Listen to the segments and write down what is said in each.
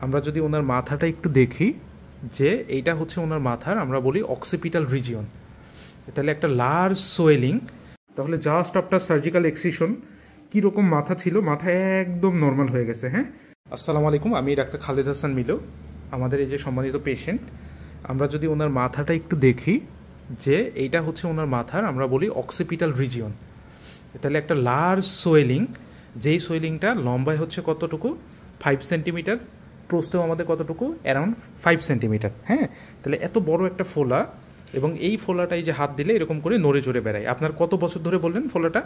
আমরা যদি ওনার মাথাটা একটু দেখি যে এইটা হচ্ছে ওনার মাথার আমরা বলি অক্সিপিটাল রিজিয়ন, তাহলে একটা লার্জ সোয়েলিং। তাহলে জাস্ট আফটার সার্জিক্যাল এক্সিশন কীরকম মাথা ছিল, মাথা একদম নর্মাল হয়ে গেছে। হ্যাঁ, আসসালামু আলাইকুম, আমি ডাক্তার খালেদ হাসান মিলো। আমাদের এই যে সম্মানিত পেশেন্ট, আমরা যদি ওনার মাথাটা একটু দেখি যে এইটা হচ্ছে ওনার মাথার আমরা বলি অক্সিপিটাল রিজিয়ন, তাহলে একটা লার্জ সোয়েলিং, যেই সোয়েলিংটা লম্বায় হচ্ছে কতটুকু 5 সেন্টিমিটার, প্রস্থেও আমাদের কতটুকু অ্যারাউন্ড 5 সেন্টিমিটার। হ্যাঁ, তাহলে এত বড় একটা ফোলা, এবং এই ফোলাটাই যে হাত দিলে এরকম করে নড়ে চড়ে বেড়ায়। আপনার কত বছর ধরে বললেন ফোলাটা?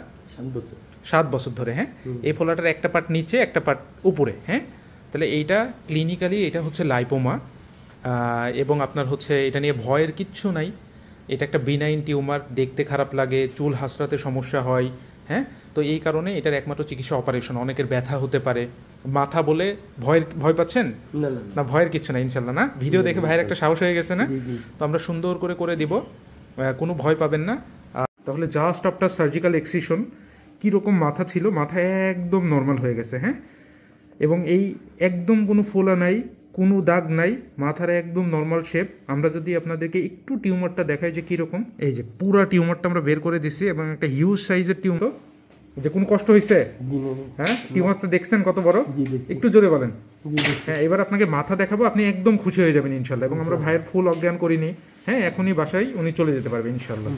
7 বছর ধরে। হ্যাঁ, এই ফোলাটার একটা পার্ট নিচে একটা পার্ট উপরে। হ্যাঁ, তাহলে এইটা ক্লিনিক্যালি এটা হচ্ছে লাইপোমা, এবং আপনার হচ্ছে এটা নিয়ে ভয়ের কিচ্ছু নাই। এটা একটা বিনাইন টিউমার, দেখতে খারাপ লাগে, চুল হাসরাতে সমস্যা হয়। হ্যাঁ, তো এই কারণে এটার একমাত্র চিকিৎসা অপারেশন। অনেকের ব্যথা হতে পারে, মাথা বলে ভয় পাচ্ছেন না? ভয়ের কিচ্ছু না ইনশাল্লাহ। না, ভিডিও দেখে ভাইয়ের একটা সাহস হয়ে গেছে না? তো আমরা সুন্দর করে দিব, কোনো ভয় পাবেন না। তাহলে জাস্ট আফটার সার্জিক্যাল এক্সিশন কীরকম মাথা ছিল, মাথা একদম নর্মাল হয়ে গেছে। হ্যাঁ, এবং এই একদম কোনো ফোলা নাই, কোনো দাগ নাই, মাথার একদম নর্মাল শেপ। আমরা যদি আপনাদেরকে একটু টিউমারটা দেখাই যে কীরকম, এই যে পুরা টিউমারটা আমরা বের করে দিছি, এবং একটা হিউজ সাইজের টিউমার। যে কোনো কষ্ট হয়েছে? হ্যাঁ, টিউমারটা দেখছেন কত বড়? একটু জোরে বলেন। হ্যাঁ, এবার আপনাকে মাথা দেখাবো, আপনি একদম খুশি হয়ে যাবেন ইনশাল্লাহ। এবং আমরা ভাইয়ের ফুল অজ্ঞান করিনি। হ্যাঁ, এখনই বাসায় উনি চলে যেতে পারবেন ইনশাল্লাহ।